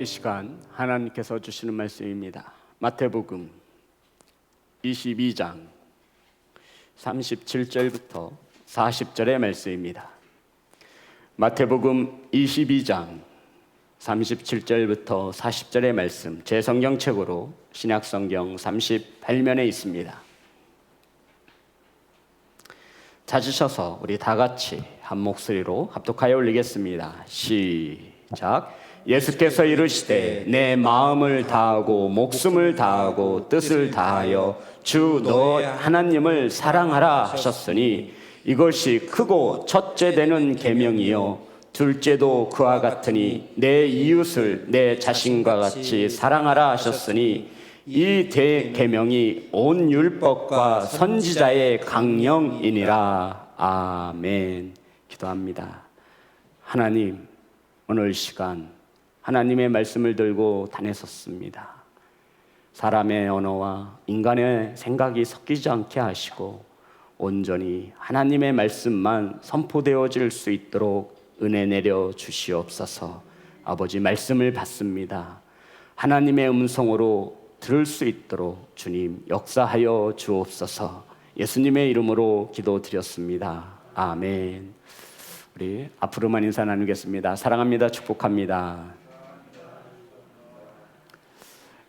이 시간 하나님께서 주시는 말씀입니다. 마태복음 22장 37절부터 40절의 말씀입니다. 마태복음 22장 37절부터 40절의 말씀, 제 성경책으로 신약성경 38면에 있습니다. 찾으셔서 우리 다 같이 한 목소리로 합독하여 올리겠습니다. 시작. 예수께서 이르시되 내 마음을 다하고 목숨을 다하고 뜻을 다하여 주 너 하나님을 사랑하라 하셨으니 이것이 크고 첫째 되는 계명이요 둘째도 그와 같으니 내 이웃을 내 자신과 같이 사랑하라 하셨으니 이 대계명이 온 율법과 선지자의 강령이니라. 아멘. 기도합니다. 하나님, 오늘 시간 하나님의 말씀을 들고 다녔었습니다. 사람의 언어와 인간의 생각이 섞이지 않게 하시고 온전히 하나님의 말씀만 선포되어질 수 있도록 은혜 내려 주시옵소서. 아버지, 말씀을 받습니다. 하나님의 음성으로 들을 수 있도록 주님 역사하여 주옵소서. 예수님의 이름으로 기도드렸습니다. 아멘. 우리 앞으로만 인사 나누겠습니다. 사랑합니다. 축복합니다.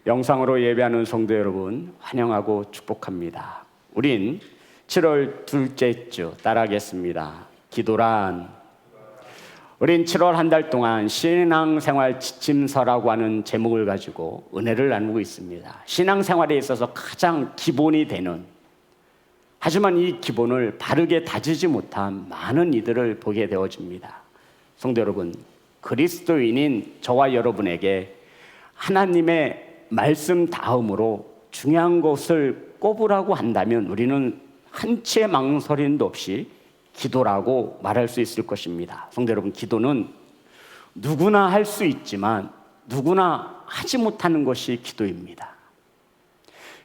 영상으로 예배하는 성도 여러분 환영하고 축복합니다. 우린 7월 둘째 주 따라하겠습니다. 기도란. 우린 7월 한 달 동안 신앙생활 지침서라고 하는 제목을 가지고 은혜를 나누고 있습니다. 신앙생활에 있어서 가장 기본이 되는, 하지만 이 기본을 바르게 다지지 못한 많은 이들을 보게 되어집니다. 성도 여러분, 그리스도인인 저와 여러분에게 하나님의 말씀 다음으로 중요한 것을 꼽으라고 한다면 우리는 한치의 망설임도 없이 기도라고 말할 수 있을 것입니다. 성도 여러분, 기도는 누구나 할 수 있지만 누구나 하지 못하는 것이 기도입니다.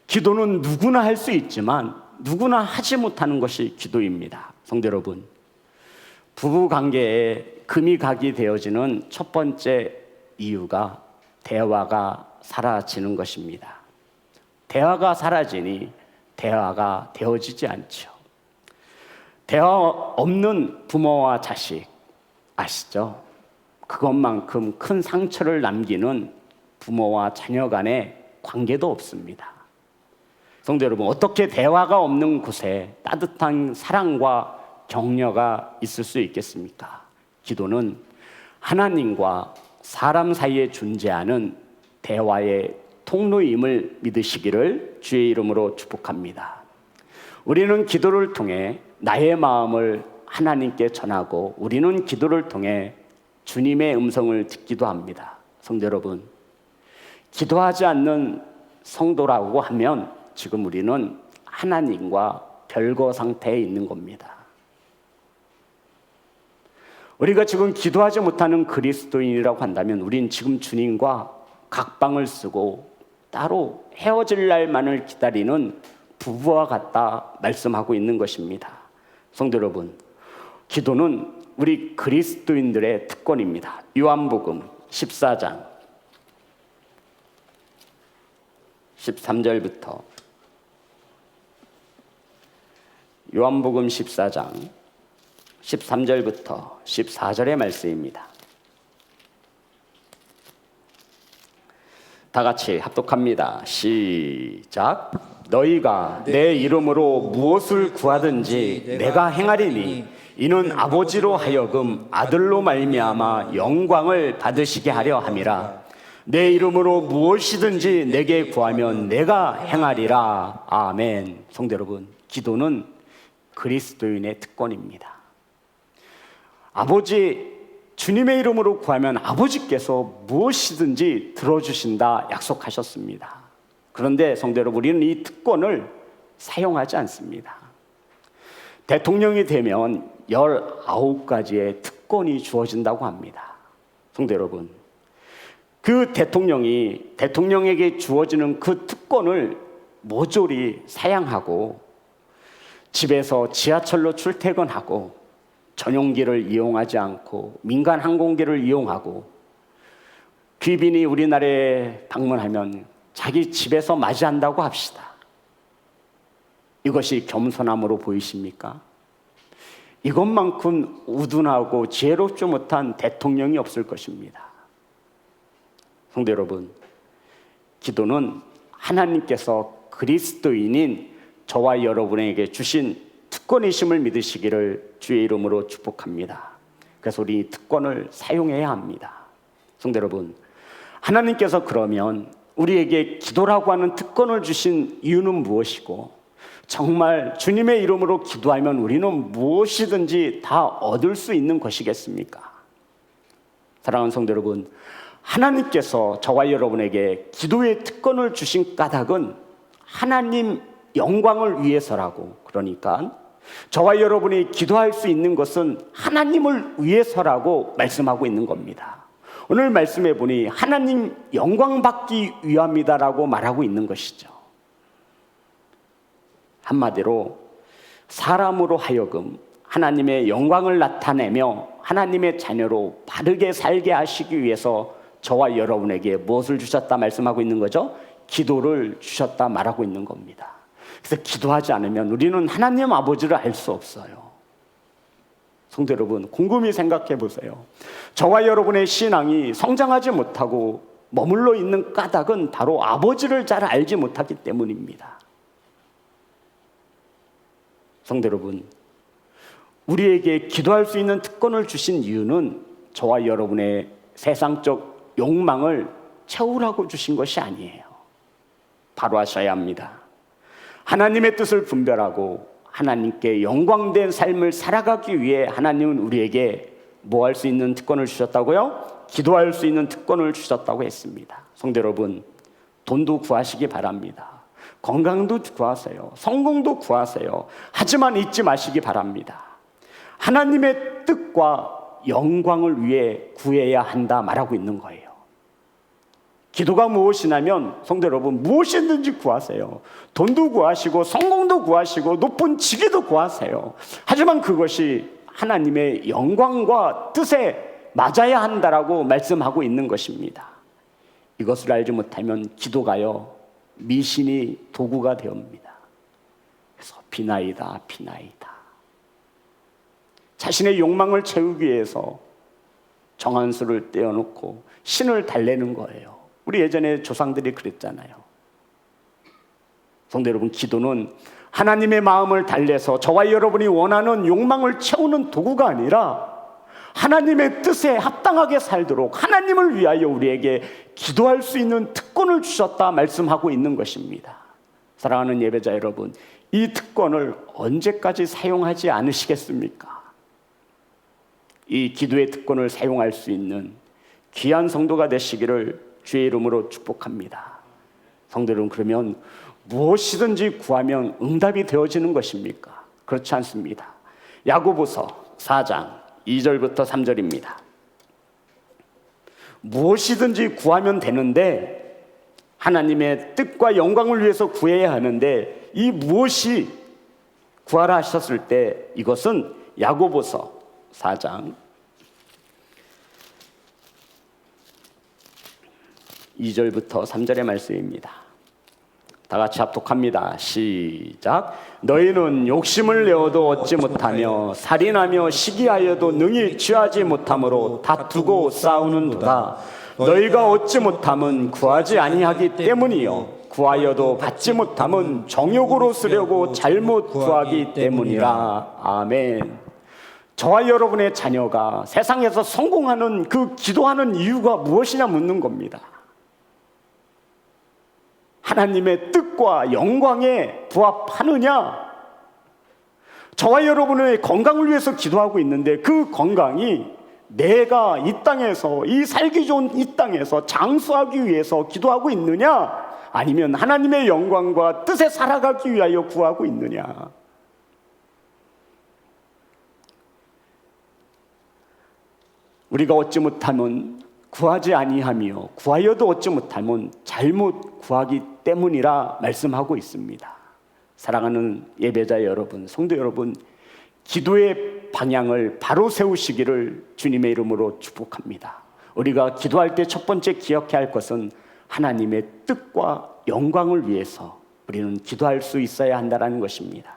기도는 누구나 할 수 있지만 누구나 하지 못하는 것이 기도입니다. 성도 여러분, 부부관계에 금이 각이 되어지는 첫 번째 이유가 대화가 사라지는 것입니다. 대화가 사라지니 대화가 되어지지 않죠. 대화 없는 부모와 자식 아시죠? 그것만큼 큰 상처를 남기는 부모와 자녀 간의 관계도 없습니다. 성도 여러분, 어떻게 대화가 없는 곳에 따뜻한 사랑과 격려가 있을 수 있겠습니까? 기도는 하나님과 사람 사이에 존재하는 대화의 통로임을 믿으시기를 주의 이름으로 축복합니다. 우리는 기도를 통해 나의 마음을 하나님께 전하고 우리는 기도를 통해 주님의 음성을 듣기도 합니다. 성도 여러분, 기도하지 않는 성도라고 하면 지금 우리는 하나님과 별거 상태에 있는 겁니다. 우리가 지금 기도하지 못하는 그리스도인이라고 한다면 우린 지금 주님과 각방을 쓰고 따로 헤어질 날만을 기다리는 부부와 같다 말씀하고 있는 것입니다. 성도 여러분, 기도는 우리 그리스도인들의 특권입니다. 요한복음 14장 13절부터 요한복음 14장 13절부터 14절의 말씀입니다. 다 같이 합독합니다. 시작. 너희가 내 이름으로 무엇을 구하든지 내가 행하리니 이는 아버지로 하여금 아들로 말미암아 영광을 받으시게 하려 함이라. 내 이름으로 무엇이든지 내게 구하면 내가 행하리라. 아멘. 성도 여러분, 기도는 그리스도인의 특권입니다. 주님의 이름으로 구하면 아버지께서 무엇이든지 들어주신다 약속하셨습니다. 그런데 성도 여러분, 우리는 이 특권을 사용하지 않습니다. 대통령이 되면 19가지의 특권이 주어진다고 합니다. 성도 여러분, 그 대통령에게 주어지는 그 특권을 모조리 사양하고 집에서 지하철로 출퇴근하고 전용기를 이용하지 않고 민간 항공기를 이용하고 귀빈이 우리나라에 방문하면 자기 집에서 맞이한다고 합시다. 이것이 겸손함으로 보이십니까? 이것만큼 우둔하고 지혜롭지 못한 대통령이 없을 것입니다. 성도 여러분, 기도는 하나님께서 그리스도인인 저와 여러분에게 주신 특권이심을 믿으시기를 주의 이름으로 축복합니다. 그래서 우리 이 특권을 사용해야 합니다. 성도 여러분, 하나님께서 그러면 우리에게 기도라고 하는 특권을 주신 이유는 무엇이고, 정말 주님의 이름으로 기도하면 우리는 무엇이든지 다 얻을 수 있는 것이겠습니까? 사랑하는 성도 여러분, 하나님께서 저와 여러분에게 기도의 특권을 주신 까닭은 하나님 영광을 위해서라고, 그러니까 저와 여러분이 기도할 수 있는 것은 하나님을 위해서라고 말씀하고 있는 겁니다. 오늘 말씀해 보니 하나님 영광 받기 위함이다라고 말하고 있는 것이죠. 한마디로 사람으로 하여금 하나님의 영광을 나타내며 하나님의 자녀로 바르게 살게 하시기 위해서 저와 여러분에게 무엇을 주셨다 말씀하고 있는 거죠? 기도를 주셨다 말하고 있는 겁니다. 그래서 기도하지 않으면 우리는 하나님 아버지를 알 수 없어요. 성도 여러분, 곰곰이 생각해 보세요. 저와 여러분의 신앙이 성장하지 못하고 머물러 있는 까닭은 바로 아버지를 잘 알지 못하기 때문입니다. 성도 여러분, 우리에게 기도할 수 있는 특권을 주신 이유는 저와 여러분의 세상적 욕망을 채우라고 주신 것이 아니에요. 바로 하셔야 합니다. 하나님의 뜻을 분별하고 하나님께 영광된 삶을 살아가기 위해 하나님은 우리에게 뭐 할 수 있는 특권을 주셨다고요? 기도할 수 있는 특권을 주셨다고 했습니다. 성도 여러분, 돈도 구하시기 바랍니다. 건강도 구하세요. 성공도 구하세요. 하지만 잊지 마시기 바랍니다. 하나님의 뜻과 영광을 위해 구해야 한다 말하고 있는 거예요. 기도가 무엇이냐면 성도 여러분, 무엇이든지 구하세요. 돈도 구하시고 성공도 구하시고 높은 직위도 구하세요. 하지만 그것이 하나님의 영광과 뜻에 맞아야 한다라고 말씀하고 있는 것입니다. 이것을 알지 못하면 기도가요, 미신이 도구가 되옵니다. 그래서 비나이다, 비나이다. 자신의 욕망을 채우기 위해서 정한 수를 떼어놓고 신을 달래는 거예요. 우리 예전에 조상들이 그랬잖아요. 성도 여러분, 기도는 하나님의 마음을 달래서 저와 여러분이 원하는 욕망을 채우는 도구가 아니라 하나님의 뜻에 합당하게 살도록 하나님을 위하여 우리에게 기도할 수 있는 특권을 주셨다 말씀하고 있는 것입니다. 사랑하는 예배자 여러분, 이 특권을 언제까지 사용하지 않으시겠습니까? 이 기도의 특권을 사용할 수 있는 귀한 성도가 되시기를 주의 이름으로 축복합니다. 성도 여러분, 그러면 무엇이든지 구하면 응답이 되어지는 것입니까? 그렇지 않습니다. 야고보서 4장 2절부터 3절입니다. 무엇이든지 구하면 되는데 하나님의 뜻과 영광을 위해서 구해야 하는데 이 무엇이 구하라 하셨을 때 이것은 야고보서 4장 2절부터 3절의 말씀입니다. 다 같이 합독합니다. 시작. 너희는 욕심을 내어도 얻지 못하며 살인하며 시기하여도 능히 취하지 못함으로 다투고 싸우는도다. 너희가 얻지 못함은 구하지 아니하기 때문이요 구하여도 받지 못함은 정욕으로 쓰려고 잘못 구하기 때문이라. 아멘. 저와 여러분의 자녀가 세상에서 성공하는 그 기도하는 이유가 무엇이냐 묻는 겁니다. 하나님의 뜻과 영광에 부합하느냐? 저와 여러분의 건강을 위해서 기도하고 있는데 그 건강이 내가 이 땅에서, 이 살기 좋은 이 땅에서 장수하기 위해서 기도하고 있느냐? 아니면 하나님의 영광과 뜻에 살아가기 위하여 구하고 있느냐? 우리가 얻지 못하면 구하지 아니하며 구하여도 얻지 못하면 잘못 구하기 때문이라 말씀하고 있습니다. 사랑하는 예배자 여러분, 성도 여러분, 기도의 방향을 바로 세우시기를 주님의 이름으로 축복합니다. 우리가 기도할 때 첫 번째 기억해야 할 것은 하나님의 뜻과 영광을 위해서 우리는 기도할 수 있어야 한다는 것입니다.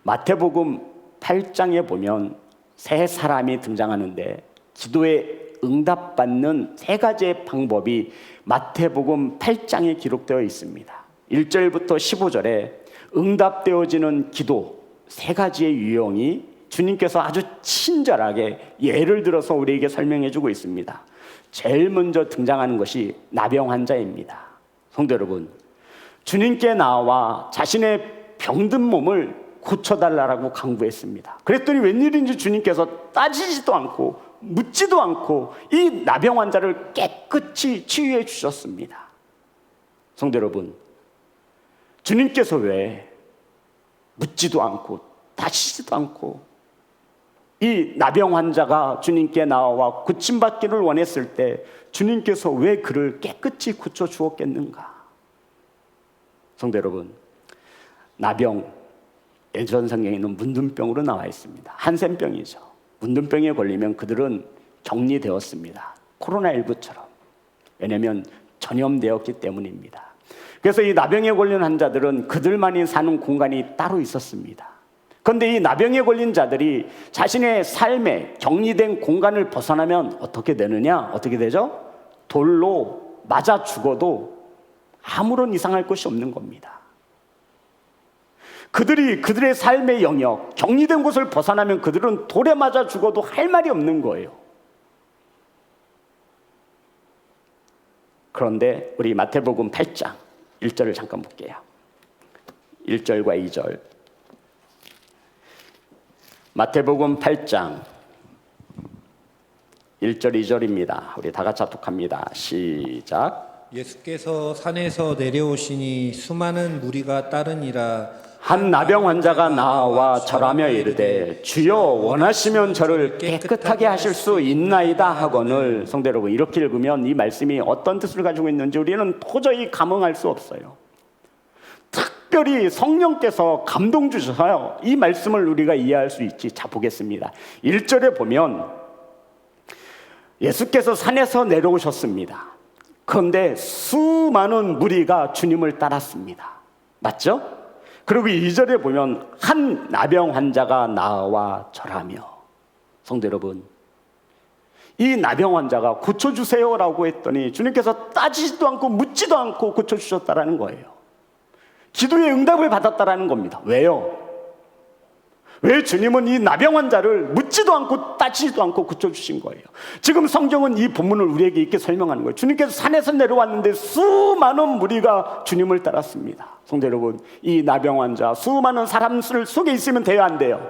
마태복음 8장에 보면 세 사람이 등장하는데 기도에 응답받는 세 가지의 방법이 마태복음 8장에 기록되어 있습니다. 1절부터 15절에 응답되어지는 기도 세 가지의 유형이 주님께서 아주 친절하게 예를 들어서 우리에게 설명해 주고 있습니다. 제일 먼저 등장하는 것이 나병 환자입니다. 성도 여러분, 주님께 나와 자신의 병든 몸을 고쳐달라고 강구했습니다. 그랬더니 웬일인지 주님께서 따지지도 않고 묻지도 않고 이 나병 환자를 깨끗이 치유해 주셨습니다. 성도 여러분, 주님께서 왜 묻지도 않고 따지지도 않고 이 나병 환자가 주님께 나와 고침받기를 원했을 때 주님께서 왜 그를 깨끗이 고쳐 주었겠는가? 성도 여러분, 나병, 예전 성경에는 문둥병으로 나와 있습니다. 한센병이죠. 문둥병에 걸리면 그들은 격리되었습니다. 코로나19처럼. 왜냐하면 전염되었기 때문입니다. 그래서 이 나병에 걸린 환자들은 그들만이 사는 공간이 따로 있었습니다. 그런데 이 나병에 걸린 자들이 자신의 삶에 격리된 공간을 벗어나면 어떻게 되느냐? 어떻게 되죠? 돌로 맞아 죽어도 아무런 이상할 것이 없는 겁니다. 그들이 그들의 삶의 영역, 격리된 곳을 벗어나면 그들은 돌에 맞아 죽어도 할 말이 없는 거예요. 그런데 우리 마태복음 8장 1절을 잠깐 볼게요. 1절과 2절. 마태복음 8장 1절 2절입니다. 우리 다 같이 합독합니다. 시작. 예수께서 산에서 내려오시니 수많은 무리가 따르니라. 한 나병 환자가 나와 절하며 이르되 주여 원하시면 저를 깨끗하게 하실 수 있나이다 하거늘. 성도 여러분, 이렇게 읽으면 이 말씀이 어떤 뜻을 가지고 있는지 우리는 도저히 감흥할 수 없어요. 특별히 성령께서 감동 주셔서요 이 말씀을 우리가 이해할 수 있지. 자, 보겠습니다. 1절에 보면 예수께서 산에서 내려오셨습니다. 그런데 수많은 무리가 주님을 따랐습니다. 맞죠? 그리고 2절에 보면 한 나병 환자가 나와 절하며. 성도 여러분, 이 나병 환자가 고쳐주세요라고 했더니 주님께서 따지지도 않고 묻지도 않고 고쳐주셨다라는 거예요. 기도의 응답을 받았다라는 겁니다. 왜요? 왜 주님은 이 나병 환자를 묻지도 않고 따지지도 않고 고쳐주신 거예요? 지금 성경은 이 본문을 우리에게 이렇게 설명하는 거예요. 주님께서 산에서 내려왔는데 수많은 무리가 주님을 따랐습니다. 성도 여러분, 이 나병 환자 수많은 사람들 속에 있으면 돼요, 안 돼요?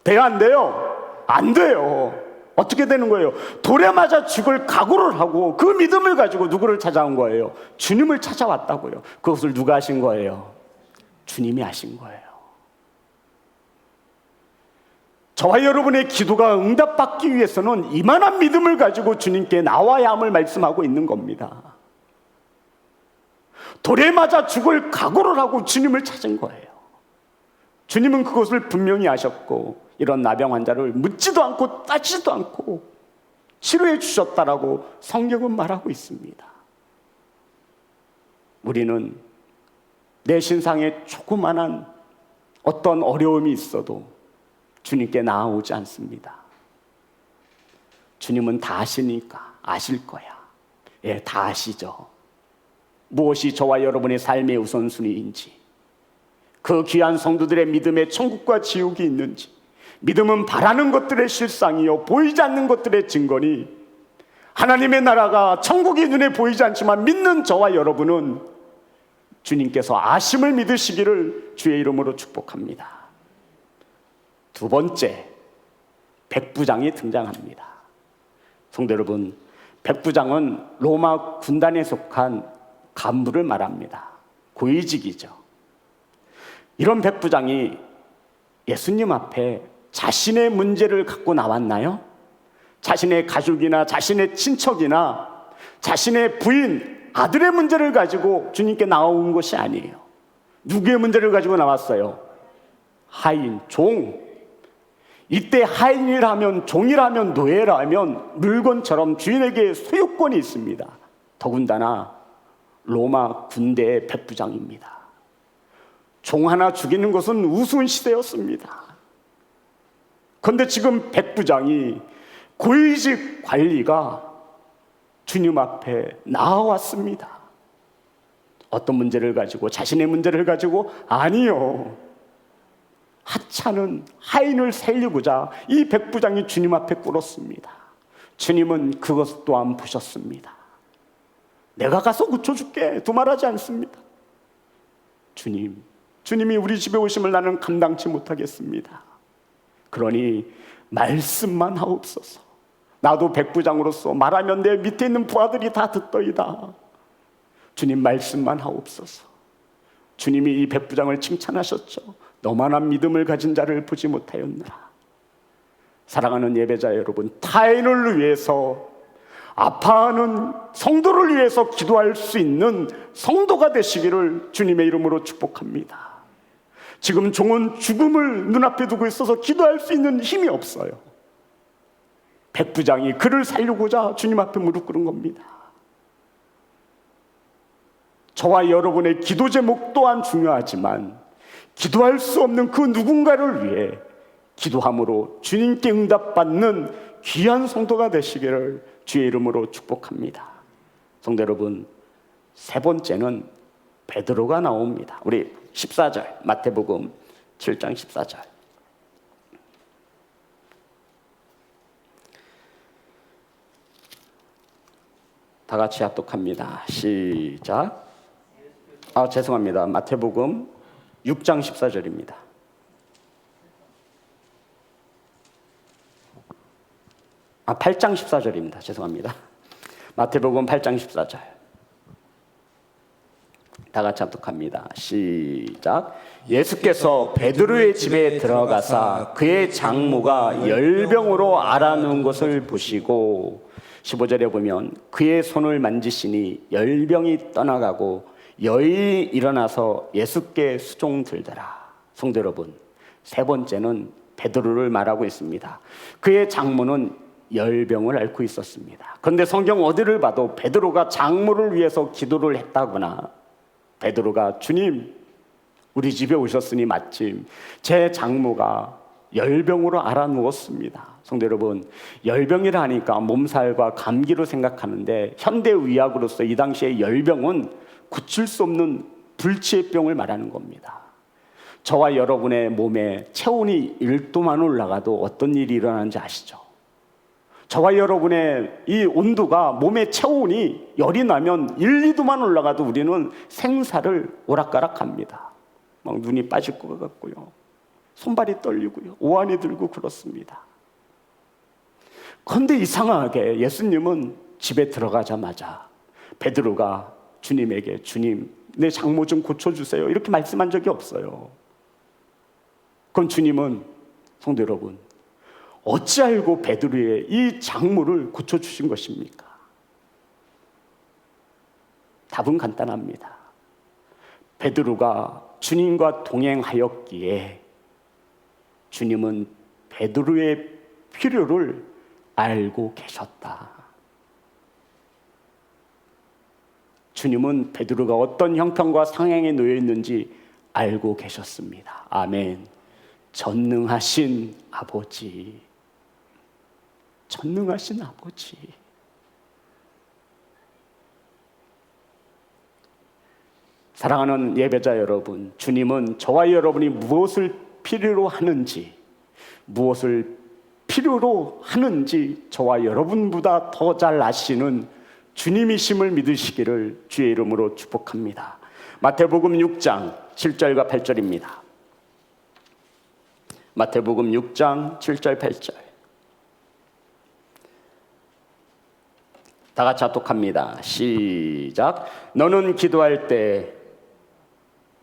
돼요, 안 돼요? 안 돼요. 어떻게 되는 거예요? 돌에 맞아 죽을 각오를 하고 그 믿음을 가지고 누구를 찾아온 거예요? 주님을 찾아왔다고요. 그것을 누가 하신 거예요? 주님이 하신 거예요. 저와 여러분의 기도가 응답받기 위해서는 이만한 믿음을 가지고 주님께 나와야 함을 말씀하고 있는 겁니다. 돌에 맞아 죽을 각오를 하고 주님을 찾은 거예요. 주님은 그것을 분명히 하셨고 이런 나병 환자를 묻지도 않고 따지지도 않고 치료해 주셨다라고 성경은 말하고 있습니다. 우리는 내 신상에 조그만한 어떤 어려움이 있어도 주님께 나아오지 않습니다. 주님은 다 아시니까 아실 거야. 예, 다 아시죠. 무엇이 저와 여러분의 삶의 우선순위인지, 그 귀한 성도들의 믿음에 천국과 지옥이 있는지, 믿음은 바라는 것들의 실상이요 보이지 않는 것들의 증거니, 하나님의 나라가 천국이 눈에 보이지 않지만 믿는 저와 여러분은 주님께서 아심을 믿으시기를 주의 이름으로 축복합니다. 두 번째, 백부장이 등장합니다. 성도 여러분, 백부장은 로마 군단에 속한 간부를 말합니다. 고위직이죠. 이런 백부장이 예수님 앞에 자신의 문제를 갖고 나왔나요? 자신의 가족이나 자신의 친척이나 자신의 부인, 아들의 문제를 가지고 주님께 나온 것이 아니에요. 누구의 문제를 가지고 나왔어요? 하인, 종. 이때 하인이라면, 종이라면, 노예라면 물건처럼 주인에게 소유권이 있습니다. 더군다나 로마 군대의 백부장입니다. 종 하나 죽이는 것은 우스운 시대였습니다. 그런데 지금 백부장이, 고위직 관리가 주님 앞에 나와왔습니다. 어떤 문제를 가지고? 자신의 문제를 가지고? 아니요. 하찮은 하인을 살리고자 이 백부장이 주님 앞에 꿇었습니다. 주님은 그것 또한 보셨습니다. 내가 가서 고쳐줄게, 두말하지 않습니다. 주님이 우리 집에 오심을 나는 감당치 못하겠습니다. 그러니 말씀만 하옵소서. 나도 백부장으로서 말하면 내 밑에 있는 부하들이 다 듣더이다. 주님, 말씀만 하옵소서. 주님이 이 백부장을 칭찬하셨죠. 너만한 믿음을 가진 자를 보지 못하였느라. 사랑하는 예배자 여러분, 타인을 위해서, 아파하는 성도를 위해서 기도할 수 있는 성도가 되시기를 주님의 이름으로 축복합니다. 지금 종은 죽음을 눈앞에 두고 있어서 기도할 수 있는 힘이 없어요. 백부장이 그를 살리고자 주님 앞에 무릎 꿇은 겁니다. 저와 여러분의 기도 제목 또한 중요하지만, 기도할 수 없는 그 누군가를 위해 기도함으로 주님께 응답받는 귀한 성도가 되시기를 주의 이름으로 축복합니다. 성도 여러분, 세 번째는 베드로가 나옵니다. 우리 14절, 마태복음 7장 14절. 다 같이 합독합니다. 시작. 죄송합니다. 마태복음 6장 14절입니다. 아, 8장 14절입니다. 죄송합니다. 마태복음 8장 14절. 다 같이 합독합니다. 시작. 예수께서 베드로의 집에 들어가사 그의 장모가 열병으로 앓아누운 것을 보시고, 15절에 보면 그의 손을 만지시니 열병이 떠나가고 여인이 일어나서 예수께 수종들더라. 성도 여러분, 세 번째는 베드로를 말하고 있습니다. 그의 장모는 열병을 앓고 있었습니다. 그런데 성경 어디를 봐도 베드로가 장모를 위해서 기도를 했다거나, 베드로가 주님, 우리 집에 오셨으니 마침 제 장모가 열병으로 앓아 누웠습니다. 성도 여러분, 열병이라 하니까 몸살과 감기로 생각하는데, 현대의학으로서 이 당시에 열병은 고칠 수 없는 불치의 병을 말하는 겁니다. 저와 여러분의 몸에 체온이 1도만 올라가도 어떤 일이 일어나는지 아시죠? 저와 여러분의 이 온도가, 몸의 체온이 열이 나면 1, 2도만 올라가도 우리는 생사를 오락가락합니다. 막 눈이 빠질 것 같고요, 손발이 떨리고요, 오한이 들고 그렇습니다. 그런데 이상하게 예수님은 집에 들어가자마자 베드로가 주님에게, 주님, 내 장모 좀 고쳐주세요, 이렇게 말씀한 적이 없어요. 그럼 주님은, 성도 여러분, 어찌 알고 베드로의 이 장모를 고쳐주신 것입니까? 답은 간단합니다. 베드로가 주님과 동행하였기에 주님은 베드로의 필요를 알고 계셨다. 주님은 베드로가 어떤 형편과 상황에 놓여 있는지 알고 계셨습니다. 아멘. 전능하신 아버지, 전능하신 아버지. 사랑하는 예배자 여러분, 주님은 저와 여러분이 무엇을 필요로 하는지, 저와 여러분보다 더 잘 아시는 주님이심을 믿으시기를 주의 이름으로 축복합니다. 마태복음 6장 7절과 8절입니다. 마태복음 6장 7절 8절. 다 같이 합독합니다. 시작. 너는 기도할 때,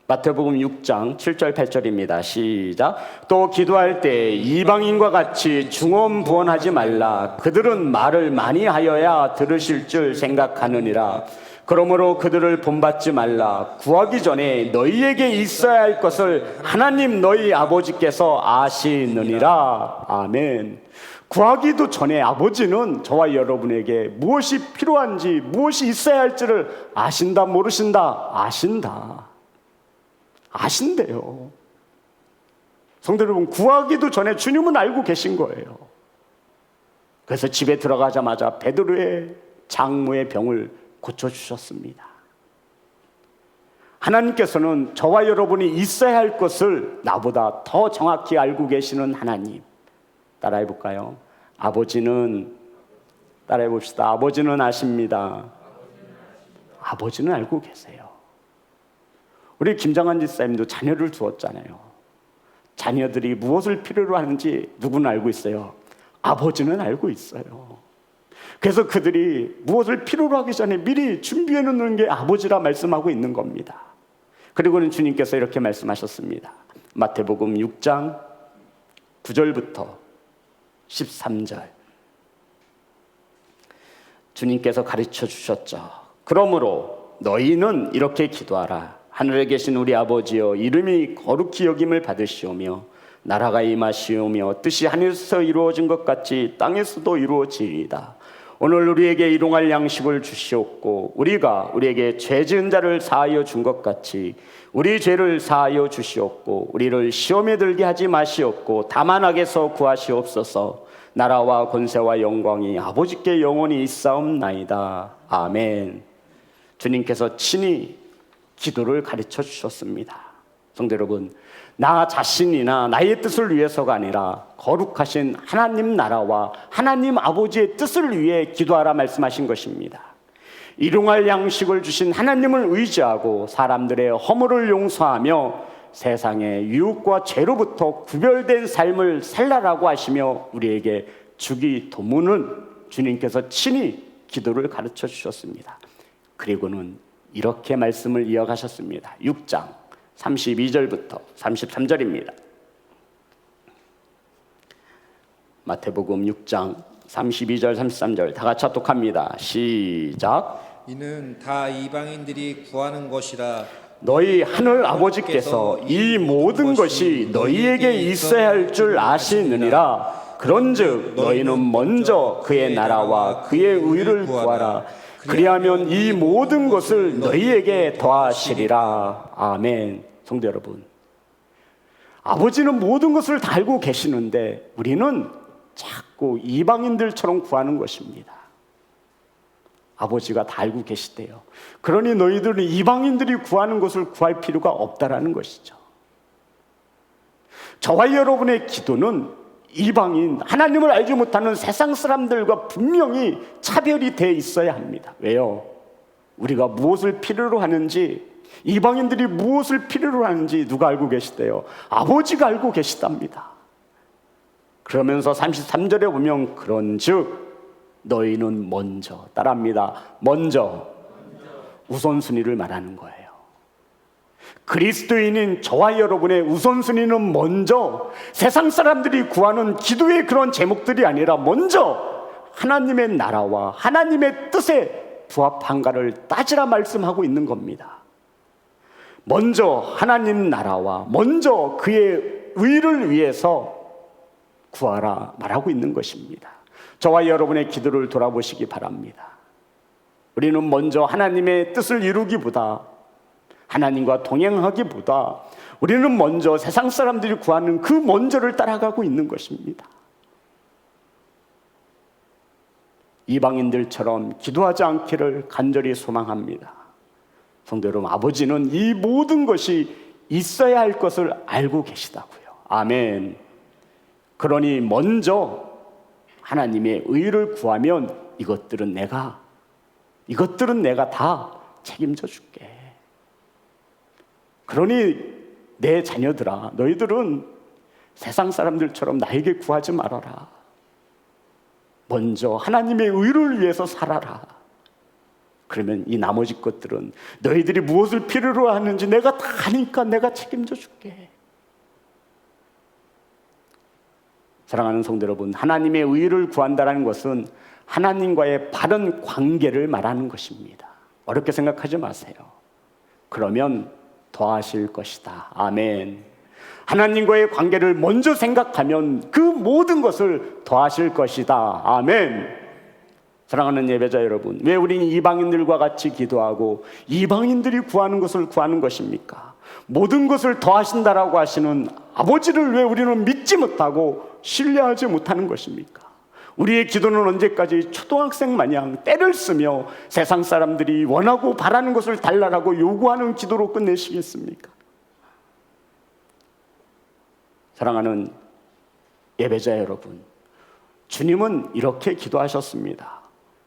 마태복음 6장 7절 8절입니다. 시작. 또 기도할 때 이방인과 같이 중언부언하지 말라. 그들은 말을 많이 하여야 들으실 줄 생각하느니라. 그러므로 그들을 본받지 말라. 구하기 전에 너희에게 있어야 할 것을 하나님 너희 아버지께서 아시느니라. 아멘. 구하기도 전에 아버지는 저와 여러분에게 무엇이 필요한지, 무엇이 있어야 할지를 아신다, 모르신다? 아신다. 아신대요. 성도 여러분, 구하기도 전에 주님은 알고 계신 거예요. 그래서 집에 들어가자마자 베드로의 장모의 병을 고쳐주셨습니다. 하나님께서는 저와 여러분이 있어야 할 것을 나보다 더 정확히 알고 계시는 하나님. 따라해 볼까요? 아버지는, 따라해 봅시다. 아버지는 아십니다. 아버지는 알고 계세요. 우리 김장한 집사님도 자녀를 두었잖아요. 자녀들이 무엇을 필요로 하는지 누구는 알고 있어요? 아버지는 알고 있어요. 그래서 그들이 무엇을 필요로 하기 전에 미리 준비해 놓는 게 아버지라 말씀하고 있는 겁니다. 그리고는 주님께서 이렇게 말씀하셨습니다. 마태복음 6장 9절부터 13절. 주님께서 가르쳐 주셨죠. 그러므로 너희는 이렇게 기도하라. 하늘에 계신 우리 아버지여, 이름이 거룩히 여김을 받으시오며 나라가 임하시오며 뜻이 하늘에서 이루어진 것 같이 땅에서도 이루어지리이다. 오늘 우리에게 일용할 양식을 주시옵고 우리가 우리에게 죄 지은 자를 사하여 준 것 같이 우리 죄를 사하여 주시옵고 우리를 시험에 들게 하지 마시옵고 다만 악에서 구하시옵소서. 나라와 권세와 영광이 아버지께 영원히 있사옵나이다. 아멘. 주님께서 친히 기도를 가르쳐 주셨습니다. 성도 여러분, 나 자신이나 나의 뜻을 위해서가 아니라 거룩하신 하나님 나라와 하나님 아버지의 뜻을 위해 기도하라 말씀하신 것입니다. 일용할 양식을 주신 하나님을 의지하고 사람들의 허물을 용서하며 세상의 유혹과 죄로부터 구별된 삶을 살라라고 하시며 우리에게 주기 도무는 주님께서 친히 기도를 가르쳐 주셨습니다. 그리고는 이렇게 말씀을 이어가셨습니다. 6장 32절부터 33절입니다. 마태복음 6장 32절 33절 다 같이 합독합니다. 시작. 이는 다 이방인들이 구하는 것이라. 너희 하늘 아버지께서 이 모든 것이 너희에게 있어야 할 줄 아시느니라. 그런즉 너희는 먼저 그의 나라와 그의 의를 구하라. 그리하면 이 모든 것을 너희에게 더하시리라. 아멘. 성도 여러분, 아버지는 모든 것을 다 알고 계시는데 우리는 자꾸 이방인들처럼 구하는 것입니다. 아버지가 다 알고 계시대요. 그러니 너희들은 이방인들이 구하는 것을 구할 필요가 없다라는 것이죠. 저와 여러분의 기도는 이방인, 하나님을 알지 못하는 세상 사람들과 분명히 차별이 돼 있어야 합니다. 왜요? 우리가 무엇을 필요로 하는지, 이방인들이 무엇을 필요로 하는지 누가 알고 계시대요? 아버지가 알고 계시답니다. 그러면서 33절에 보면 그런즉 너희는 먼저, 따라합니다. 먼저 우선순위를 말하는 거예요. 그리스도인인 저와 여러분의 우선순위는 먼저 세상 사람들이 구하는 기도의 그런 제목들이 아니라 먼저 하나님의 나라와 하나님의 뜻에 부합한가를 따지라 말씀하고 있는 겁니다. 먼저 하나님 나라와 먼저 그의 의를 위해서 구하라 말하고 있는 것입니다. 저와 여러분의 기도를 돌아보시기 바랍니다. 우리는 먼저 하나님의 뜻을 이루기보다, 하나님과 동행하기보다 우리는 먼저 세상 사람들이 구하는 그 먼저를 따라가고 있는 것입니다. 이방인들처럼 기도하지 않기를 간절히 소망합니다. 성도 여러분, 아버지는 이 모든 것이 있어야 할 것을 알고 계시다고요. 아멘. 그러니 먼저 하나님의 의를 구하면 이것들은 내가 다 책임져 줄게. 그러니 내 자녀들아, 너희들은 세상 사람들처럼 나에게 구하지 말아라. 먼저 하나님의 의를 위해서 살아라. 그러면 이 나머지 것들은 너희들이 무엇을 필요로 하는지 내가 다 아니까 내가 책임져 줄게. 사랑하는 성도 여러분, 하나님의 의를 구한다는 것은 하나님과의 바른 관계를 말하는 것입니다. 어렵게 생각하지 마세요. 그러면 더하실 것이다. 아멘. 하나님과의 관계를 먼저 생각하면 그 모든 것을 더하실 것이다. 아멘. 사랑하는 예배자 여러분, 왜 우리는 이방인들과 같이 기도하고 이방인들이 구하는 것을 구하는 것입니까? 모든 것을 더하신다라고 하시는 아버지를 왜 우리는 믿지 못하고 신뢰하지 못하는 것입니까? 우리의 기도는 언제까지 초등학생 마냥 때를 쓰며 세상 사람들이 원하고 바라는 것을 달라고 요구하는 기도로 끝내시겠습니까? 사랑하는 예배자 여러분, 주님은 이렇게 기도하셨습니다.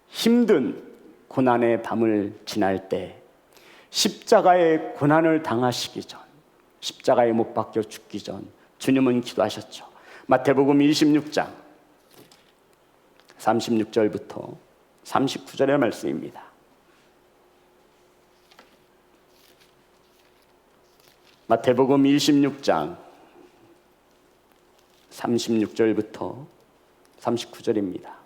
힘든 고난의 밤을 지날 때 십자가의 고난을 당하시기 전, 십자가에 못 박혀 죽기 전 주님은 기도하셨죠. 마태복음 26장 36절부터 39절의 말씀입니다. 마태복음 26장 36절부터 39절입니다.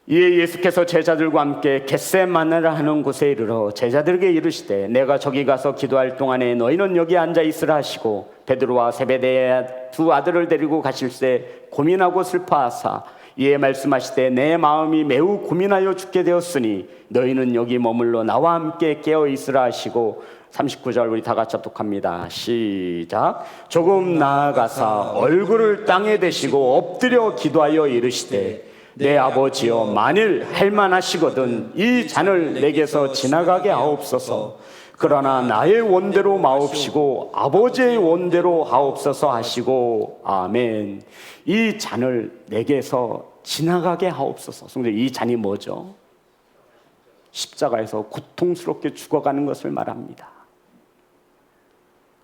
이에 예수께서 제자들과 함께 겟세마네라 하는 곳에 이르러 제자들에게 이르시되 내가 저기 가서 기도할 동안에 너희는 여기 앉아 있으라 하시고 베드로와 세베대의 두 아들을 데리고 가실새 고민하고 슬퍼하사 이에 말씀하시되 내 마음이 매우 고민하여 죽게 되었으니 너희는 여기 머물러 나와 함께 깨어 있으라 하시고 39절 우리 다 같이 합독합니다. 시작. 조금 나아가사 얼굴을 땅에 대시고 엎드려 기도하여 이르시되 내 아버지여 만일 할만하시거든 이 잔을 내게서 지나가게 하옵소서. 그러나 나의 원대로 마옵시고 아버지의 원대로 하옵소서 하시고 아멘. 이 잔을 내게서 지나가게 하옵소서. 성도님, 이 잔이 뭐죠? 십자가에서 고통스럽게 죽어가는 것을 말합니다.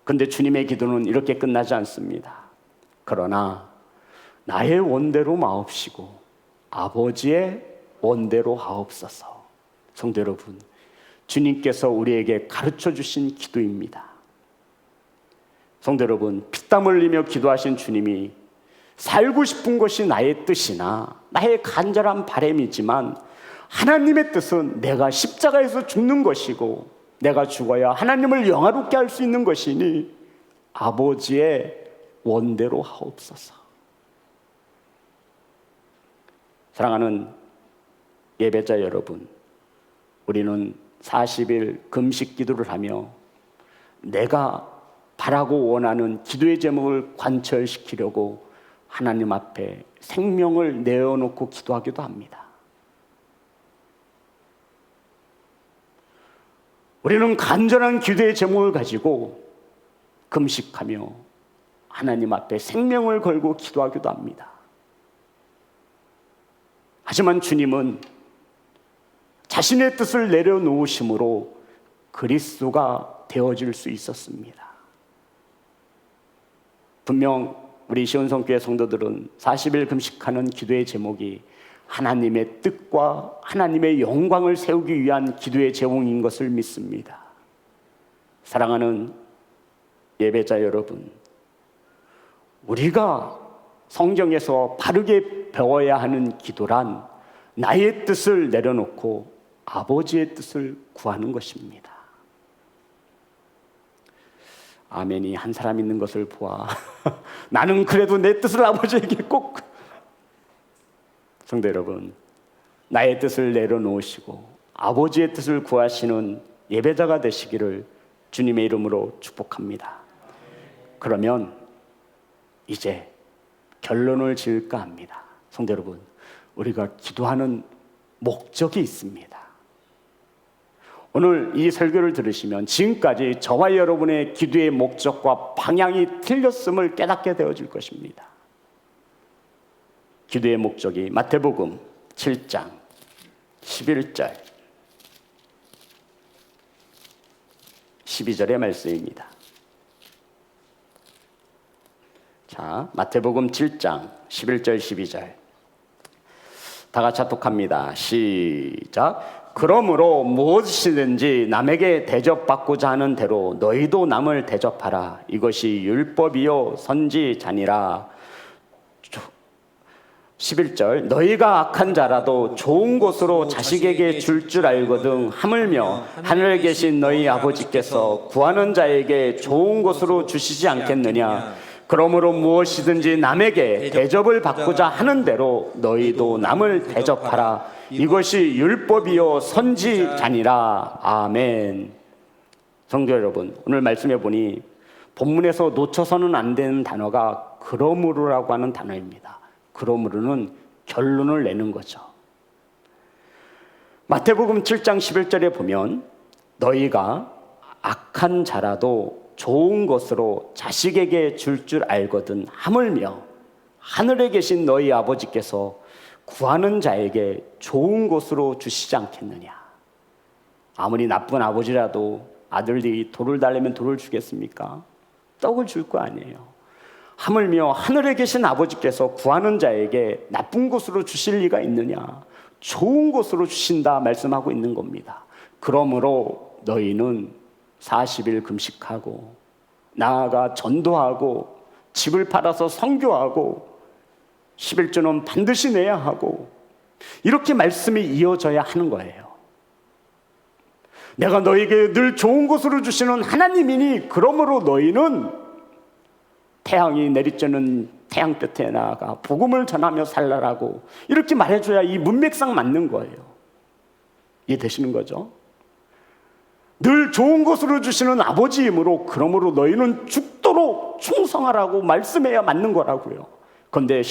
그런데 주님의 기도는 이렇게 끝나지 않습니다. 그러나 나의 원대로 마옵시고 아버지의 원대로 하옵소서. 성도 여러분, 주님께서 우리에게 가르쳐 주신 기도입니다. 성도 여러분, 피땀 흘리며 기도하신 주님이 살고 싶은 것이 나의 뜻이나 나의 간절한 바람이지만 하나님의 뜻은 내가 십자가에서 죽는 것이고 내가 죽어야 하나님을 영화롭게 할 수 있는 것이니 아버지의 원대로 하옵소서. 사랑하는 예배자 여러분, 우리는 40일 금식 기도를 하며 내가 바라고 원하는 기도의 제목을 관철시키려고 하나님 앞에 생명을 내어놓고 기도하기도 합니다. 우리는 간절한 기도의 제목을 가지고 금식하며 하나님 앞에 생명을 걸고 기도하기도 합니다. 하지만 주님은 자신의 뜻을 내려놓으심으로 그리스도가 되어질 수 있었습니다. 분명 우리 시온성교회 성도들은 40일 금식하는 기도의 제목이 하나님의 뜻과 하나님의 영광을 세우기 위한 기도의 제목인 것을 믿습니다. 사랑하는 예배자 여러분, 우리가 성경에서 바르게 배워야 하는 기도란 나의 뜻을 내려놓고 아버지의 뜻을 구하는 것입니다. 아멘이 한 사람 있는 것을 보아 나는 그래도 내 뜻을 아버지에게 꼭. 성도 여러분, 나의 뜻을 내려놓으시고 아버지의 뜻을 구하시는 예배자가 되시기를 주님의 이름으로 축복합니다. 그러면 이제 결론을 지을까 합니다. 성도 여러분, 우리가 기도하는 목적이 있습니다. 오늘 이 설교를 들으시면 지금까지 저와 여러분의 기도의 목적과 방향이 틀렸음을 깨닫게 되어질 것입니다. 기도의 목적이 마태복음 7장 11절 12절의 말씀입니다. 자, 마태복음 7장 11절 12절 다 같이 합독합니다. 시작. 그러므로 무엇이든지 남에게 대접받고자 하는 대로 너희도 남을 대접하라. 이것이 율법이요 선지자니라. 11절 너희가 악한 자라도 좋은 것으로 자식에게 줄 알거든 하물며 하늘에 계신 너희 아버지께서 구하는 자에게 좋은 것으로 주시지 않겠느냐. 그러므로 무엇이든지 남에게 대접을 받고자 하는 대로 너희도 남을 대접하라. 이것이 율법이요 선지자니라. 아멘. 성도 여러분, 오늘 말씀해 보니 본문에서 놓쳐서는 안 되는 단어가 그러므로라고 하는 단어입니다. 그러므로는 결론을 내는 거죠. 마태복음 7장 11절에 보면 너희가 악한 자라도 좋은 것으로 자식에게 줄 알거든 하물며 하늘에 계신 너희 아버지께서 구하는 자에게 좋은 것으로 주시지 않겠느냐. 아무리 나쁜 아버지라도 아들들이 돌을 달래면 돌을 주겠습니까? 떡을 줄 거 아니에요. 하물며 하늘에 계신 아버지께서 구하는 자에게 나쁜 것으로 주실 리가 있느냐. 좋은 것으로 주신다 말씀하고 있는 겁니다. 그러므로 너희는 40일 금식하고 나아가 전도하고 집을 팔아서 선교하고 11조는 반드시 내야 하고 이렇게 말씀이 이어져야 하는 거예요. 내가 너에게 늘 좋은 것으로 주시는 하나님이니 그러므로 너희는 태양이 내리쬐는 태양볕에 나아가 복음을 전하며 살라라고 이렇게 말해줘야 이 문맥상 맞는 거예요. 이해되시는 거죠? 늘 좋은 것으로 주시는 아버지이므로 그러므로 너희는 죽도록 충성하라고 말씀해야 맞는 거라고요. 그런데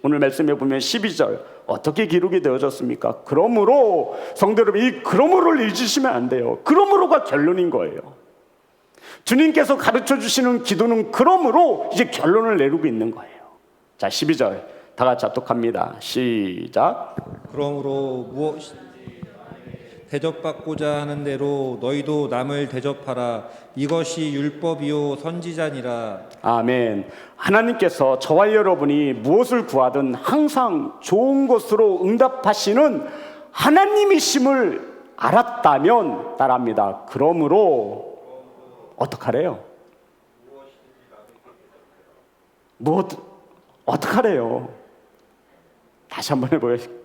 오늘 말씀해 보면 12절 어떻게 기록이 되어졌습니까? 그러므로 성도 여러분, 이 그러므로를 잊으시면 안 돼요. 그러므로가 결론인 거예요. 주님께서 가르쳐 주시는 기도는 그러므로 이제 결론을 내리고 있는 거예요. 자, 12절 다 같이 합독합니다. 시작. 그러므로 대접받고자 하는 대로 너희도 남을 대접하라. 이것이 율법이요 선지자니라. 아멘. 하나님께서 저와 여러분이 무엇을 구하든 항상 좋은 것으로 응답하시는 하나님이심을 알았다면 따라합니다. 그러므로 어떡하래요? 어떡하래요? 다시 한번 해보겠습니다.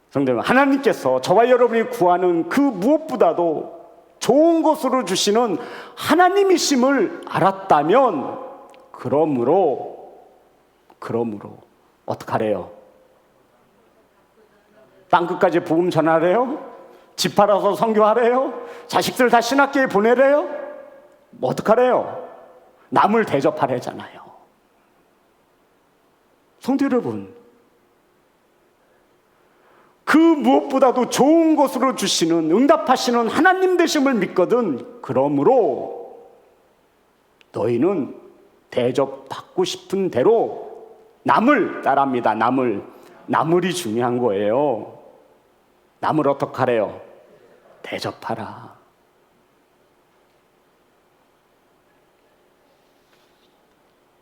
성도 여러분, 하나님께서 저와 여러분이 구하는 그 무엇보다도 좋은 것으로 주시는 하나님이심을 알았다면 그러므로 어떡하래요? 땅끝까지 복음 전하래요? 집 팔아서 선교하래요? 자식들 다 신학교에 보내래요? 뭐 어떡하래요? 남을 대접하래잖아요. 성도 여러분, 그 무엇보다도 좋은 것으로 주시는 응답하시는 하나님 되심을 믿거든. 그러므로 너희는 대접받고 싶은 대로 남을 따라합니다. 남을이 중요한 거예요. 남을 어떻게 하래요? 대접하라.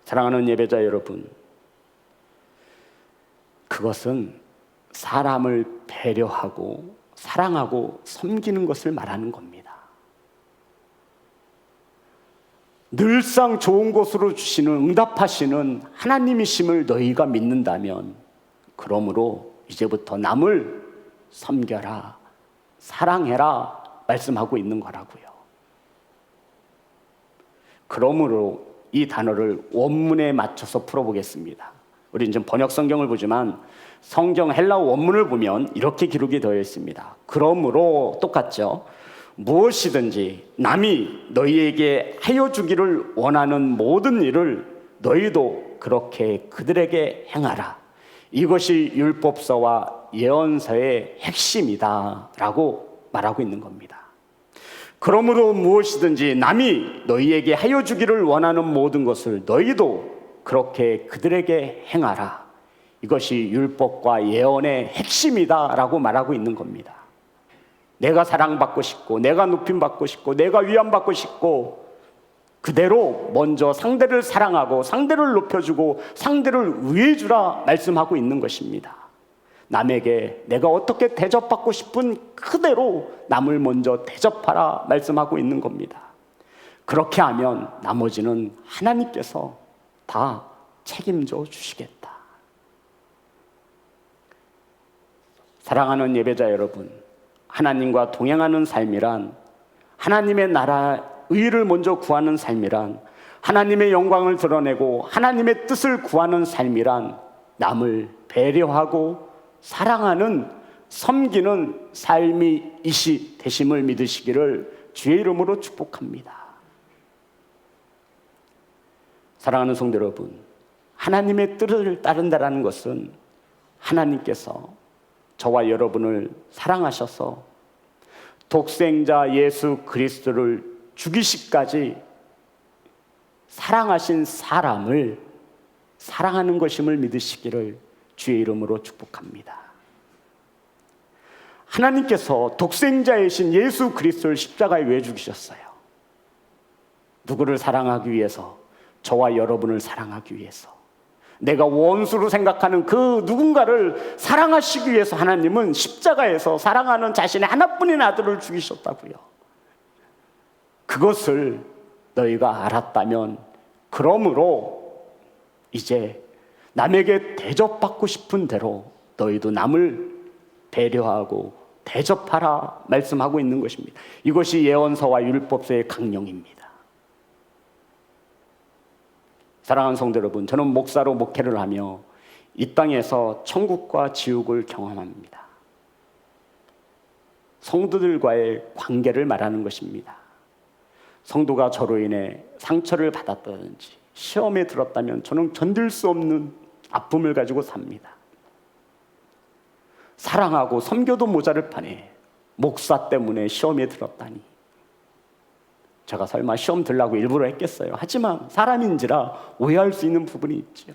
사랑하는 예배자 여러분, 그것은 사람을 배려하고 사랑하고 섬기는 것을 말하는 겁니다. 늘상 좋은 것으로 주시는 응답하시는 하나님이심을 너희가 믿는다면 그러므로 이제부터 남을 섬겨라, 사랑해라 말씀하고 있는 거라고요. 그러므로 이 단어를 원문에 맞춰서 풀어보겠습니다. 우리 이제 번역 성경을 보지만 성경 헬라어 원문을 보면 이렇게 기록이 되어 있습니다. 그러므로 똑같죠. 무엇이든지 남이 너희에게 하여 주기를 원하는 모든 일을 너희도 그렇게 그들에게 행하라. 이것이 율법서와 예언서의 핵심이다 라고 말하고 있는 겁니다. 그러므로 무엇이든지 남이 너희에게 하여 주기를 원하는 모든 것을 너희도 그렇게 그들에게 행하라. 이것이 율법과 예언의 핵심이다 라고 말하고 있는 겁니다. 내가 사랑받고 싶고 내가 높임받고 싶고 내가 위안받고 싶고 그대로 먼저 상대를 사랑하고 상대를 높여주고 상대를 위해주라 말씀하고 있는 것입니다. 남에게 내가 어떻게 대접받고 싶은 그대로 남을 먼저 대접하라 말씀하고 있는 겁니다. 그렇게 하면 나머지는 하나님께서 다 책임져 주시겠다. 사랑하는 예배자 여러분, 하나님과 동행하는 삶이란, 하나님의 나라 의를 먼저 구하는 삶이란, 하나님의 영광을 드러내고 하나님의 뜻을 구하는 삶이란 남을 배려하고 사랑하는, 섬기는 삶이 되심을 믿으시기를 주의 이름으로 축복합니다. 사랑하는 성도 여러분, 하나님의 뜻을 따른다는 것은 하나님께서 저와 여러분을 사랑하셔서 독생자 예수 그리스도를 죽이시기까지 사랑하신 사람을 사랑하는 것임을 믿으시기를 주의 이름으로 축복합니다. 하나님께서 독생자이신 예수 그리스도를 십자가에 왜 죽이셨어요? 누구를 사랑하기 위해서? 저와 여러분을 사랑하기 위해서. 내가 원수로 생각하는 그 누군가를 사랑하시기 위해서 하나님은 십자가에서 사랑하는 자신의 하나뿐인 아들을 죽이셨다고요. 그것을 너희가 알았다면, 그러므로 이제 남에게 대접받고 싶은 대로 너희도 남을 배려하고 대접하라 말씀하고 있는 것입니다. 이것이 예언서와 율법서의 강령입니다. 사랑하는 성도 여러분, 저는 목사로 목회를 하며 이 땅에서 천국과 지옥을 경험합니다. 성도들과의 관계를 말하는 것입니다. 성도가 저로 인해 상처를 받았다든지 시험에 들었다면 저는 견딜 수 없는 아픔을 가지고 삽니다. 사랑하고 섬겨도 모자랄 판에 목사 때문에 시험에 들었다니, 제가 설마 시험 들라고 일부러 했겠어요? 하지만 사람인지라 오해할 수 있는 부분이 있죠.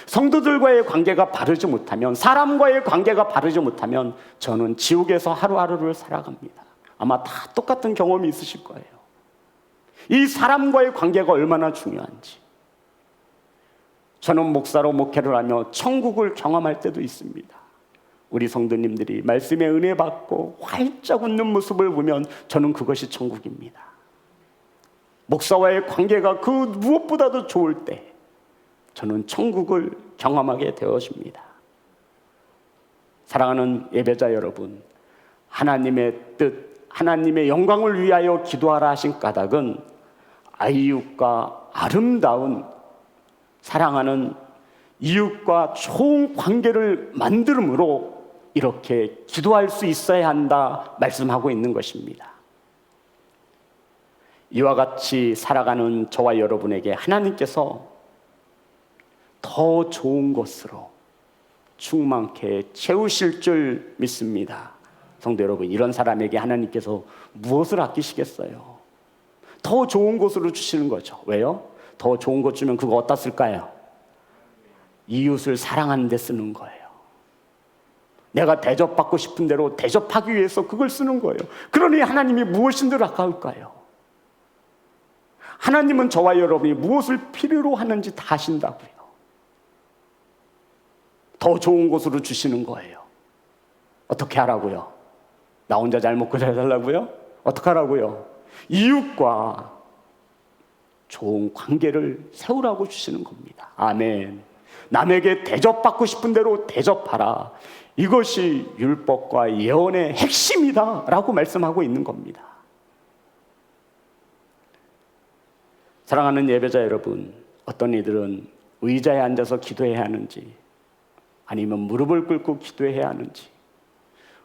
성도들과의 관계가 바르지 못하면, 사람과의 관계가 바르지 못하면 저는 지옥에서 하루하루를 살아갑니다. 아마 다 똑같은 경험이 있으실 거예요. 이 사람과의 관계가 얼마나 중요한지. 저는 목사로 목회를 하며 천국을 경험할 때도 있습니다. 우리 성도님들이 말씀에 은혜 받고 활짝 웃는 모습을 보면 저는 그것이 천국입니다. 목사와의 관계가 그 무엇보다도 좋을 때 저는 천국을 경험하게 되어집니다. 사랑하는 예배자 여러분, 하나님의 뜻, 하나님의 영광을 위하여 기도하라 하신 까닭은 이웃과 아름다운, 사랑하는 이웃과 좋은 관계를 만들므로 이렇게 기도할 수 있어야 한다 말씀하고 있는 것입니다. 이와 같이 살아가는 저와 여러분에게 하나님께서 더 좋은 것으로 충만케 채우실 줄 믿습니다. 성도 여러분, 이런 사람에게 하나님께서 무엇을 아끼시겠어요? 더 좋은 것으로 주시는 거죠. 왜요? 더 좋은 것 주면 그거 어디다 쓸까요? 이웃을 사랑하는 데 쓰는 거예요. 내가 대접받고 싶은 대로 대접하기 위해서 그걸 쓰는 거예요. 그러니 하나님이 무엇인들 아까울까요? 하나님은 저와 여러분이 무엇을 필요로 하는지 다 아신다고요. 더 좋은 곳으로 주시는 거예요. 어떻게 하라고요? 나 혼자 잘 먹고 잘 살라고요? 어떻게 하라고요? 이웃과 좋은 관계를 세우라고 주시는 겁니다. 아멘. 남에게 대접받고 싶은 대로 대접하라. 이것이 율법과 예언의 핵심이다 라고 말씀하고 있는 겁니다. 사랑하는 예배자 여러분, 어떤 이들은 의자에 앉아서 기도해야 하는지, 아니면 무릎을 꿇고 기도해야 하는지,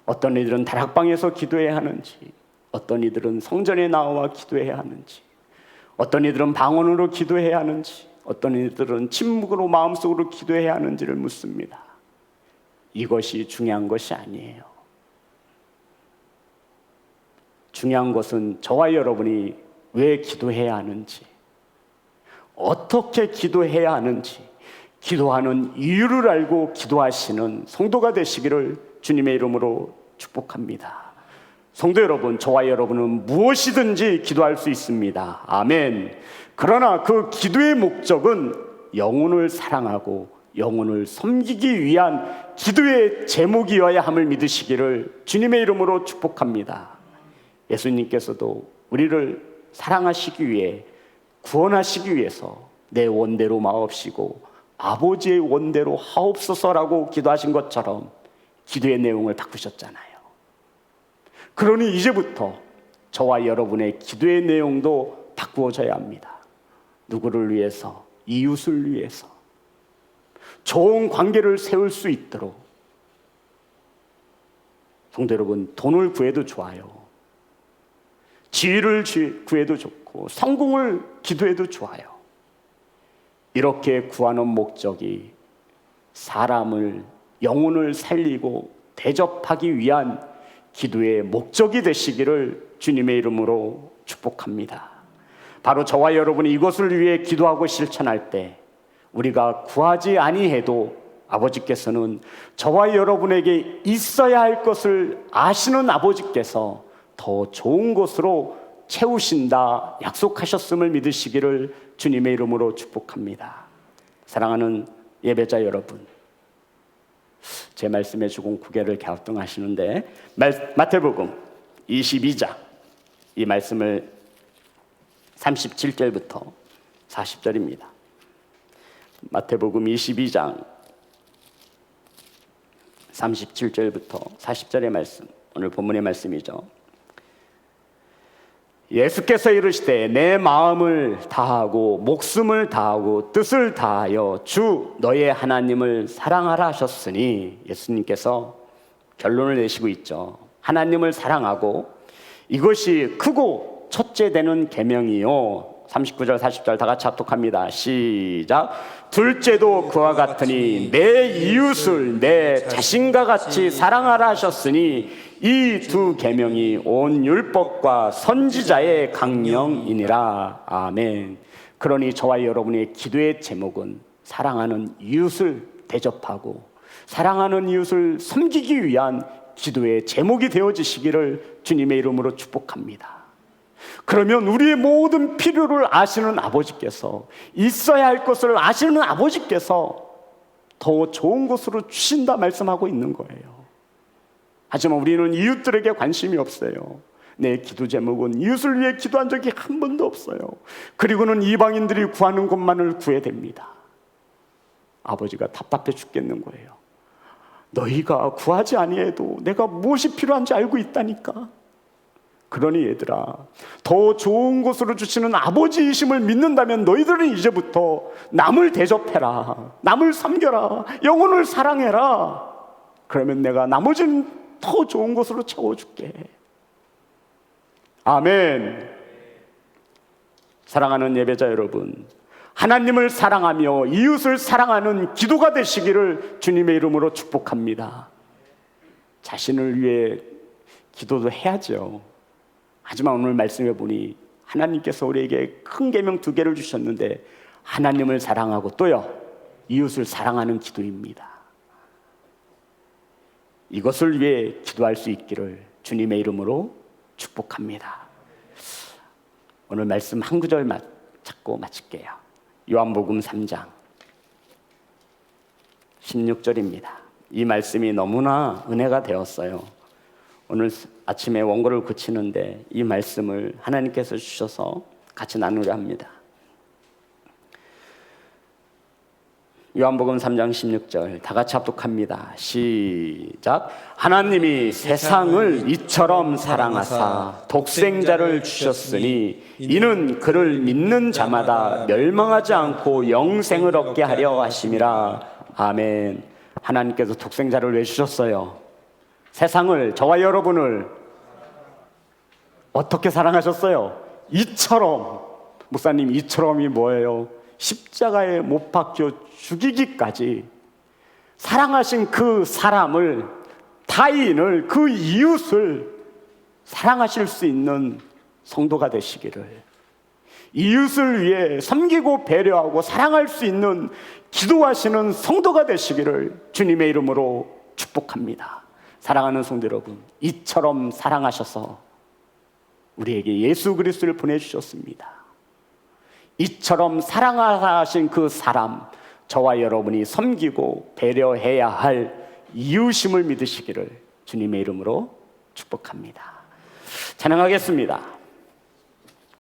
어떤 이들은 다락방에서 기도해야 하는지, 어떤 이들은 성전에 나와 기도해야 하는지, 어떤 이들은 방언으로 기도해야 하는지, 어떤 이들은 침묵으로 마음속으로 기도해야 하는지를 묻습니다. 이것이 중요한 것이 아니에요. 중요한 것은 저와 여러분이 왜 기도해야 하는지, 어떻게 기도해야 하는지, 기도하는 이유를 알고 기도하시는 성도가 되시기를 주님의 이름으로 축복합니다. 성도 여러분, 저와 여러분은 무엇이든지 기도할 수 있습니다. 아멘. 그러나 그 기도의 목적은 영혼을 사랑하고 영혼을 섬기기 위한 기도의 제목이어야 함을 믿으시기를 주님의 이름으로 축복합니다. 예수님께서도 우리를 사랑하시기 위해, 구원하시기 위해서 내 원대로 마옵시고 아버지의 원대로 하옵소서라고 기도하신 것처럼 기도의 내용을 바꾸셨잖아요. 그러니 이제부터 저와 여러분의 기도의 내용도 바꾸어져야 합니다. 누구를 위해서? 이웃을 위해서. 좋은 관계를 세울 수 있도록. 성도 여러분, 돈을 구해도 좋아요. 지위를 구해도 좋고 성공을 기도해도 좋아요. 이렇게 구하는 목적이 사람을, 영혼을 살리고 대접하기 위한 기도의 목적이 되시기를 주님의 이름으로 축복합니다. 바로 저와 여러분이 이것을 위해 기도하고 실천할 때 우리가 구하지 아니해도 아버지께서는 저와 여러분에게 있어야 할 것을 아시는 아버지께서 더 좋은 것으로 채우신다 약속하셨음을 믿으시기를 주님의 이름으로 축복합니다. 사랑하는 예배자 여러분, 제 말씀에 조금 고개를 갸우뚱하시는데 마태복음 22장 이 말씀을 37절부터 40절입니다. 마태복음 22장 37절부터 40절의 말씀, 오늘 본문의 말씀이죠. 예수께서 이르시되 내 마음을 다하고 목숨을 다하고 뜻을 다하여 주 너의 하나님을 사랑하라 하셨으니, 예수님께서 결론을 내시고 있죠. 하나님을 사랑하고 이것이 크고 첫째 되는 계명이요. 39절 40절 다 같이 합독합니다. 시작. 둘째도 그와 같으니 내 이웃을 내 자신과 같이 사랑하라 하셨으니 이 두 계명이 온 율법과 선지자의 강령이니라. 아멘. 그러니 저와 여러분의 기도의 제목은 사랑하는 이웃을 대접하고 사랑하는 이웃을 섬기기 위한 기도의 제목이 되어지시기를 주님의 이름으로 축복합니다. 그러면 우리의 모든 필요를 아시는 아버지께서, 있어야 할 것을 아시는 아버지께서 더 좋은 것으로 주신다 말씀하고 있는 거예요. 하지만 우리는 이웃들에게 관심이 없어요. 내 기도 제목은 이웃을 위해 기도한 적이 한 번도 없어요. 그리고는 이방인들이 구하는 것만을 구해댑니다. 아버지가 답답해 죽겠는 거예요. 너희가 구하지 아니해도 내가 무엇이 필요한지 알고 있다니까. 그러니 얘들아, 더 좋은 것으로 주시는 아버지이심을 믿는다면 너희들은 이제부터 남을 대접해라, 남을 섬겨라, 영혼을 사랑해라. 그러면 내가 나머지는 더 좋은 것으로 채워줄게. 아멘. 사랑하는 예배자 여러분, 하나님을 사랑하며 이웃을 사랑하는 기도가 되시기를 주님의 이름으로 축복합니다. 자신을 위해 기도도 해야죠. 하지만 오늘 말씀해 보니 하나님께서 우리에게 큰 계명 2개를 주셨는데 하나님을 사랑하고 또요 이웃을 사랑하는 기도입니다. 이것을 위해 기도할 수 있기를 주님의 이름으로 축복합니다. 오늘 말씀 한 구절 찾고 마칠게요. 요한복음 3장 16절입니다. 이 말씀이 너무나 은혜가 되었어요. 오늘 아침에 원고를 고치는데 이 말씀을 하나님께서 주셔서 같이 나누려 합니다. 요한복음 3장 16절 다 같이 합독합니다. 시작. 하나님이 세상을 이처럼 사랑하사 독생자를 주셨으니 이는 그를 믿는 자마다 멸망하지 않고 영생을 얻게 하려 하심이라. 아멘. 하나님께서 독생자를 왜 주셨어요? 세상을, 저와 여러분을 어떻게 사랑하셨어요? 이처럼. 목사님, 이처럼이 뭐예요? 십자가에 못 박혀 죽이기까지 사랑하신 그 사람을, 타인을, 그 이웃을 사랑하실 수 있는 성도가 되시기를, 이웃을 위해 섬기고 배려하고 사랑할 수 있는 기도하시는 성도가 되시기를 주님의 이름으로 축복합니다. 사랑하는 성도 여러분, 이처럼 사랑하셔서 우리에게 예수 그리스도를 보내주셨습니다. 이처럼 사랑하신 그 사람, 저와 여러분이 섬기고 배려해야 할 이웃임을 믿으시기를 주님의 이름으로 축복합니다. 찬양하겠습니다.